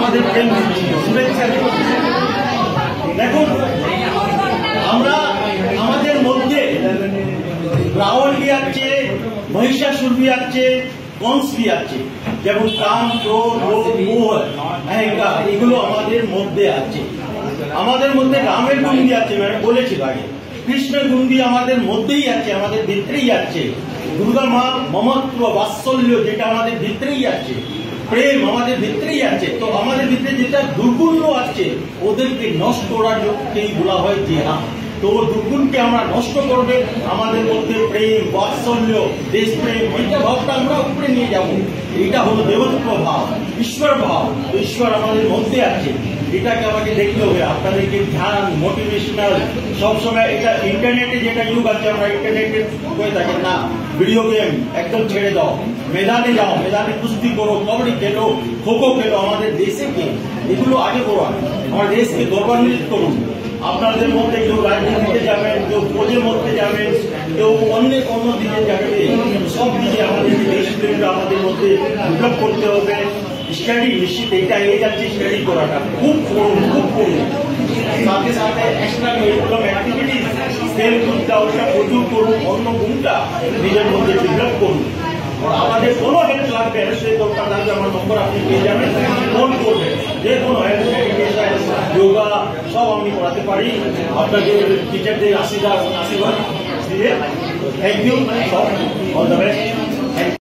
আমাদের প্রেম শুভেচ্ছা। দেখুন, আমরা আমাদের মধ্যে রাবণ भी আছে, महिषासुर भी আছে, कंस भी আছে। যেমন কাম, ক্রোধ, লোভ, মোহ, অহংকার এগুলো আমাদের মধ্যে আছে। আমাদের মধ্যে রামের গুণ भी আছে, মানে বলেছি আগে। কৃষ্ণের গুণ भी আমাদের মধ্যেই আছে, আমাদের ভিতরেই আছে। দুর্গা মা মমত্ব বাৎসল্য যেটা আমাদের ভিতরেই আছে, প্রেম আমাদের ভিতরেই আছে। তো আমাদের ভিতরে যেটা দুর্গুণ আছে ওদেরকে নষ্ট করার জন্যই বলা হয় জিহাদ। তো দুর্গুণকে আমরা নষ্ট করবে, আমাদের মধ্যে প্রেম, বাৎসল্য, দেশপ্রেম এইটা ভাবটা আমরা উপরে নিয়ে যাব। এটা হলো দেবত্ব ভাব, ঈশ্বর ভাব। তো ঈশ্বর আমাদের মধ্যে আছে, এটাকে আমাকে দেখতে হবে। আপনাদেরকে ধ্যান, মোটিভেশনাল সবসময় এটা ইন্টারনেটে যেটা যুগ আছে, আমরা ইন্টারনেটে হয়ে থাকি না, ভিডিও গেম একদম ছেড়ে দাও, मैदाने जाओ, मैदाने कुश्ती करो, कबड्डी खेलो, खो-खो खेलो। আমাদের দেশে কে এগুলো আগে করুন, আমার দেশকে গৌরবান্বিত করুন। আপনাদের মধ্যে কেউ রাজনীতিতে যাবেন, কেউ ফৌজের মধ্যে যাবেন, কেউ অন্য দিকে যাবে, সব দিকে আমাদের দেশপ্রেমটা আমাদের মধ্যে ডেভেলপ করতে হবে। স্টাডি নিশ্চিত এটা এগিয়ে যাচ্ছে, স্টাডি করাটা খুব করুন, খুব করুন। সাথে সাথে এক্সট্রা কারিকুলাম অ্যাক্টিভিটি, খেলকুদটা ওটা প্রচুর করুন, অন্য গুণটা নিজের মধ্যে ডেভেলপ করুন। আমাদের কোনো হেল্প লাগবে, সেই দরকার লাগবে আমার নম্বর আপনি পেয়ে যাবেন, ফোন করবেন। যে কোনো হেল্প, মেডিটেশন, যোগা সব আমি করাতে পারি। আপনাকে টিচারদের আশীর্বাদ দিয়ে thank you, all the best.